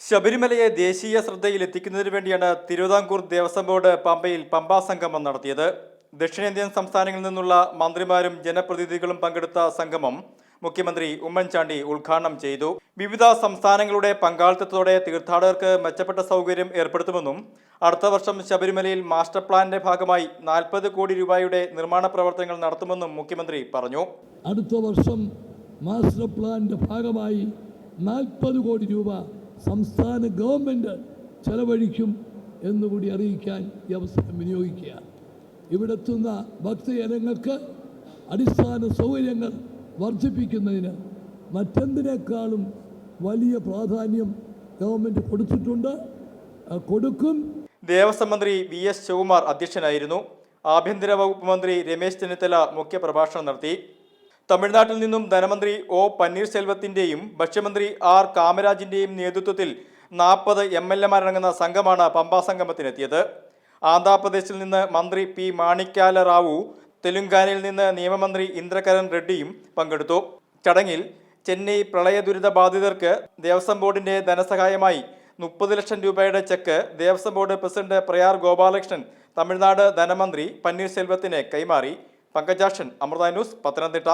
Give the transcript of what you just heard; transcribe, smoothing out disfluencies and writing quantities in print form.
ശബരിമലയെ ദേശീയ ശ്രദ്ധയിലെത്തിക്കുന്നതിനു വേണ്ടിയാണ് തിരുവിതാംകൂർ ദേവസ്വം ബോർഡ് പമ്പയിൽ പമ്പാ സംഗമം നടത്തിയത്. ദക്ഷിണേന്ത്യൻ സംസ്ഥാനങ്ങളിൽ നിന്നുള്ള മന്ത്രിമാരും ജനപ്രതിനിധികളും പങ്കെടുത്ത സംഗമം മുഖ്യമന്ത്രി ഉമ്മൻചാണ്ടി ഉദ്ഘാടനം ചെയ്തു. വിവിധ സംസ്ഥാനങ്ങളുടെ പങ്കാളിത്തത്തോടെ തീർത്ഥാടകർക്ക് മെച്ചപ്പെട്ട സൗകര്യം ഏർപ്പെടുത്തുമെന്നും അടുത്ത വർഷം ശബരിമലയിൽ മാസ്റ്റർ പ്ലാനിന്റെ ഭാഗമായി 40 കോടി രൂപയുടെ നിർമ്മാണ പ്രവർത്തനങ്ങൾ നടത്തുമെന്നും മുഖ്യമന്ത്രി പറഞ്ഞു. അടുത്ത വർഷം മാസ്റ്റർ പ്ലാനിന്റെ ഭാഗമായി 40 കോടി രൂപ സംസ്ഥാന ഗവൺമെൻറ് ചെലവഴിക്കും എന്നുകൂടി അറിയിക്കാൻ ഈ അവസരം വിനിയോഗിക്കുക. ഇവിടെത്തുന്ന ഭക്തജനങ്ങൾക്ക് അടിസ്ഥാന സൗകര്യങ്ങൾ വർദ്ധിപ്പിക്കുന്നതിന് മറ്റെന്തിനേക്കാളും വലിയ പ്രാധാന്യം ഗവൺമെൻറ് കൊടുക്കും. ദേവസ്വം മന്ത്രി VS ശിവകുമാർ അധ്യക്ഷനായിരുന്നു. ആഭ്യന്തര വകുപ്പ് മന്ത്രി രമേശ് ചെന്നിത്തല മുഖ്യപ്രഭാഷണം നടത്തി. തമിഴ്നാട്ടിൽ നിന്നും ധനമന്ത്രി O പന്നീർസെൽവത്തിന്റെയും ഭക്ഷ്യമന്ത്രി R കാമരാജിന്റെയും നേതൃത്വത്തിൽ 40 MLA-മാരടങ്ങുന്ന സംഘമാണ് പമ്പാ സംഗമത്തിനെത്തിയത്. ആന്ധ്രാപ്രദേശിൽ നിന്ന് മന്ത്രി P മാണിക്യാല റാവു, തെലുങ്കാനയിൽ നിന്ന് നിയമമന്ത്രി ഇന്ദ്രകരൻ റെഡ്ഡിയും പങ്കെടുത്തു. ചടങ്ങിൽ ചെന്നൈ പ്രളയ ദുരിത ബാധിതർക്ക് ദേവസ്വം ബോർഡിന്റെ ധനസഹായമായി 30 ലക്ഷം രൂപയുടെ check Devaswom board president Prayar Gopalakrishnan Tamil Nadu ധനമന്ത്രി പന്നീർസെൽവത്തിന് കൈമാറി. പങ്കജാക്ഷൻ, അമൃത ന്യൂസ്, പത്തനംതിട്ട.